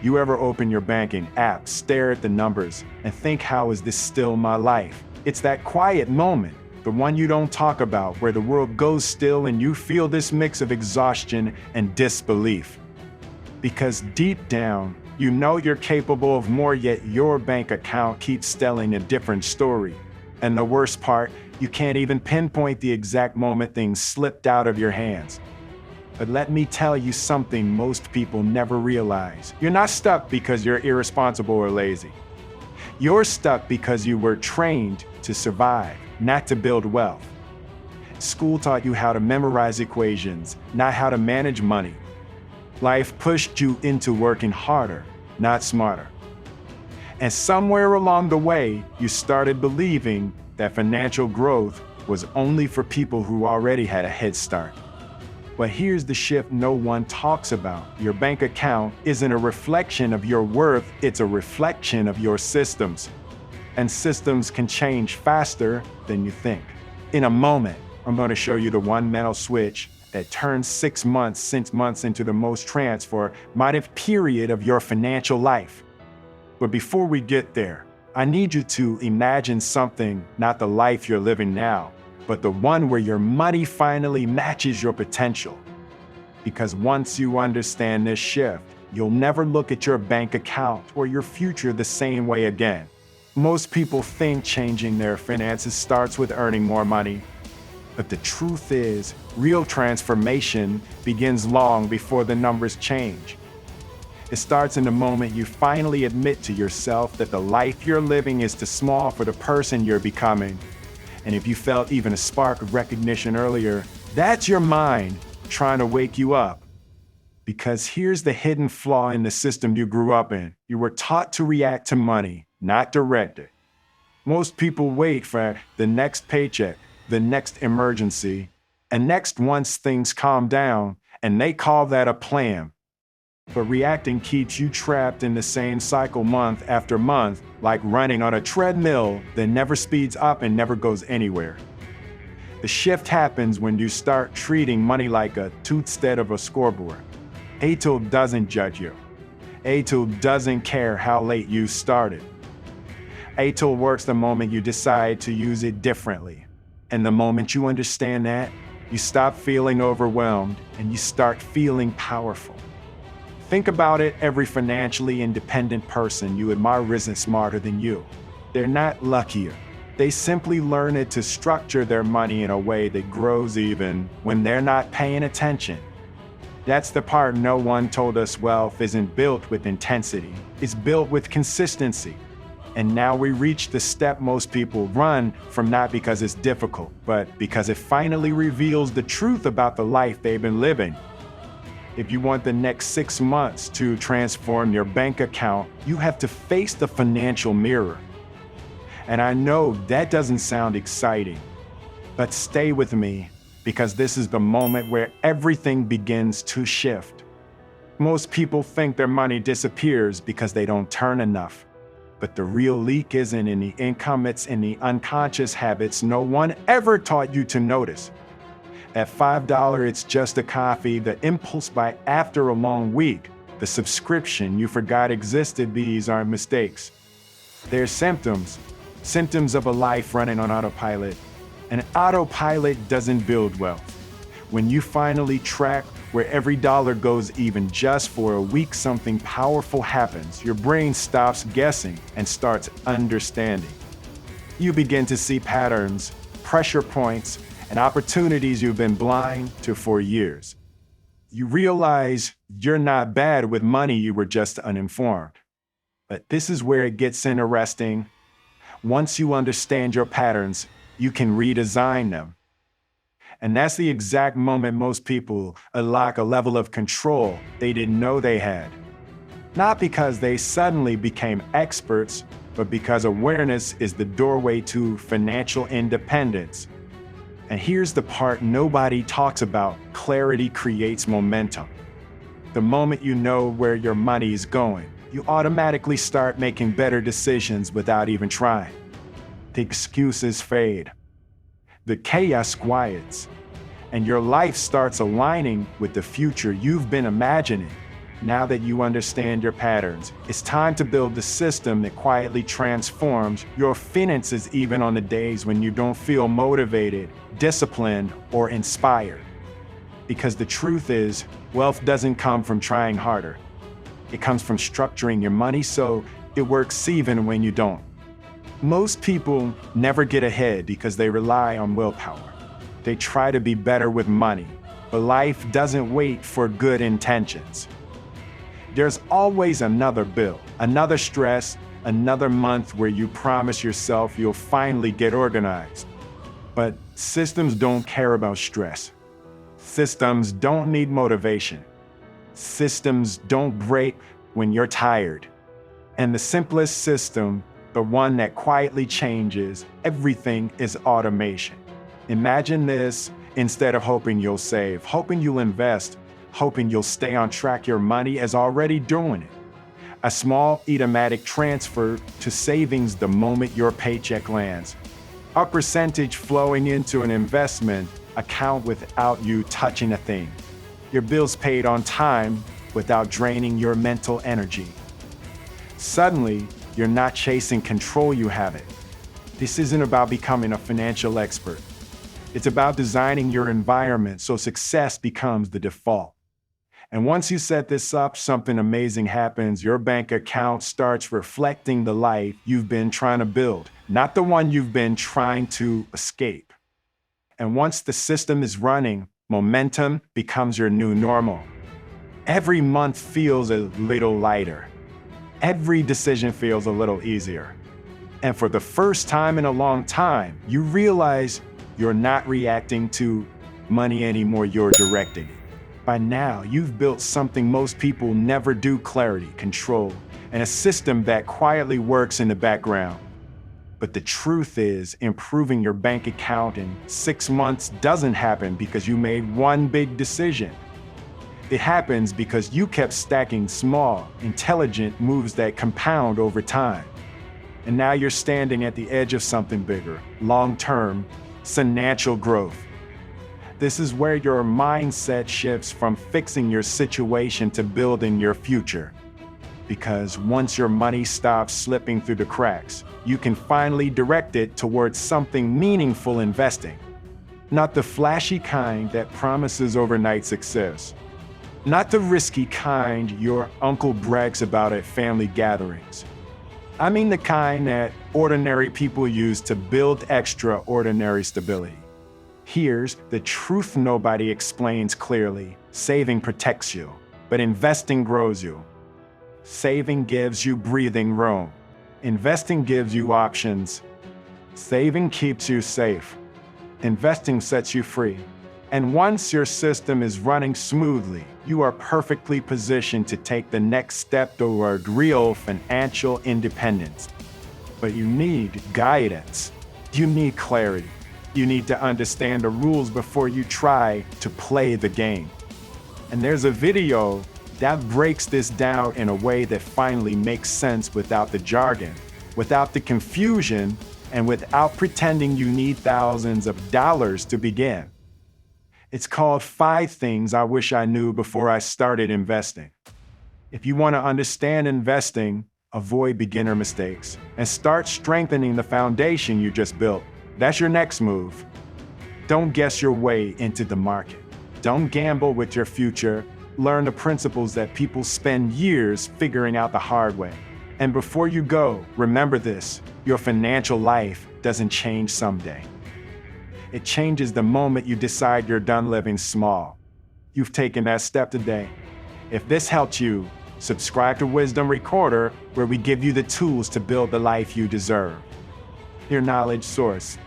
You ever open your banking app, stare at the numbers, and think, how is this still my life? It's that quiet moment, the one you don't talk about, where the world goes still and you feel this mix of exhaustion and disbelief. Because deep down, you know you're capable of more, yet your bank account keeps telling a different story. And the worst part, you can't even pinpoint the exact moment things slipped out of your hands. But let me tell you something most people never realize. You're not stuck because you're irresponsible or lazy. You're stuck because you were trained to survive, not to build wealth. School taught you how to memorize equations, not how to manage money. Life pushed you into working harder, not smarter. And somewhere along the way, you started believing that financial growth was only for people who already had a head start. But here's the shift no one talks about. Your bank account isn't a reflection of your worth, it's a reflection of your systems. And systems can change faster than you think. In a moment, I'm going to show you the one mental switch that turns 6 months into the most transformative period of your financial life. But before we get there, I need you to imagine something, not the life you're living now, but the one where your money finally matches your potential. Because once you understand this shift, you'll never look at your bank account or your future the same way again. Most people think changing their finances starts with earning more money. But the truth is, real transformation begins long before the numbers change. It starts in the moment you finally admit to yourself that the life you're living is too small for the person you're becoming. And if you felt even a spark of recognition earlier, that's your mind trying to wake you up. Because here's the hidden flaw in the system you grew up in. You were taught to react to money, not direct it. Most people wait for the next paycheck, the next emergency, and next once things calm down, and they call that a plan. But reacting keeps you trapped in the same cycle month after month, like running on a treadmill that never speeds up and never goes anywhere. The shift happens when you start treating money like a tool instead of a scoreboard. A tool doesn't judge you. A tool doesn't care how late you started. A tool works the moment you decide to use it differently. And the moment you understand that, you stop feeling overwhelmed and you start feeling powerful. Think about it, every financially independent person you admire isn't smarter than you. They're not luckier. They simply learn it to structure their money in a way that grows even when they're not paying attention. That's the part no one told us. Wealth isn't built with intensity, it's built with consistency. And now we reach the step most people run from, not because it's difficult, but because it finally reveals the truth about the life they've been living. If you want the next 6 months to transform your bank account, you have to face the financial mirror. And I know that doesn't sound exciting, but stay with me, because this is the moment where everything begins to shift. Most people think their money disappears because they don't turn enough. But the real leak isn't in the income, it's in the unconscious habits no one ever taught you to notice. At $5, it's just a coffee, the impulse buy after a long week, the subscription you forgot existed. These aren't mistakes. They're symptoms of a life running on autopilot. And autopilot doesn't build wealth. When you finally track where every dollar goes, even just for a week, something powerful happens. Your brain stops guessing and starts understanding. You begin to see patterns, pressure points, and opportunities you've been blind to for years. You realize you're not bad with money, you were just uninformed. But this is where it gets interesting. Once you understand your patterns, you can redesign them. And that's the exact moment most people unlock a level of control they didn't know they had. Not because they suddenly became experts, but because awareness is the doorway to financial independence. And here's the part nobody talks about: clarity creates momentum. The moment you know where your money is going, you automatically start making better decisions without even trying. The excuses fade. The chaos quiets, and your life starts aligning with the future you've been imagining. Now that you understand your patterns, it's time to build the system that quietly transforms your finances even on the days when you don't feel motivated, disciplined, or inspired. Because the truth is, wealth doesn't come from trying harder. It comes from structuring your money so it works even when you don't. Most people never get ahead because they rely on willpower. They try to be better with money, but life doesn't wait for good intentions. There's always another bill, another stress, another month where you promise yourself you'll finally get organized. But systems don't care about stress. Systems don't need motivation. Systems don't break when you're tired. And the simplest system, the one that quietly changes everything, is automation. Imagine this: instead of hoping you'll save, hoping you'll invest, hoping you'll stay on track, your money is already doing it. A small automatic transfer to savings the moment your paycheck lands. A percentage flowing into an investment account without you touching a thing. Your bills paid on time without draining your mental energy. Suddenly, you're not chasing control, you have it. This isn't about becoming a financial expert. It's about designing your environment so success becomes the default. And once you set this up, something amazing happens. Your bank account starts reflecting the life you've been trying to build, not the one you've been trying to escape. And once the system is running, momentum becomes your new normal. Every month feels a little lighter. Every decision feels a little easier. And for the first time in a long time, you realize you're not reacting to money anymore, you're directing it. By now, you've built something most people never do: clarity, control, and a system that quietly works in the background. But the truth is, improving your bank account in 6 months doesn't happen because you made one big decision. It happens because you kept stacking small, intelligent moves that compound over time. And now you're standing at the edge of something bigger, long-term, financial growth. This is where your mindset shifts from fixing your situation to building your future. Because once your money stops slipping through the cracks, you can finally direct it towards something meaningful: investing. Not the flashy kind that promises overnight success. Not the risky kind your uncle brags about at family gatherings. I mean the kind that ordinary people use to build extraordinary stability. Here's the truth nobody explains clearly: saving protects you, but investing grows you. Saving gives you breathing room. Investing gives you options. Saving keeps you safe. Investing sets you free. And once your system is running smoothly, you are perfectly positioned to take the next step toward real financial independence. But you need guidance. You need clarity. You need to understand the rules before you try to play the game. And there's a video that breaks this down in a way that finally makes sense, without the jargon, without the confusion, and without pretending you need thousands of dollars to begin. It's called 5 Things I Wish I Knew Before I Started Investing. If you want to understand investing, avoid beginner mistakes, and start strengthening the foundation you just built, that's your next move. Don't guess your way into the market. Don't gamble with your future. Learn the principles that people spend years figuring out the hard way. And before you go, remember this: your financial life doesn't change someday. It changes the moment you decide you're done living small. You've taken that step today. If this helped you, subscribe to Wisdom Recorder, where we give you the tools to build the life you deserve. Your knowledge source.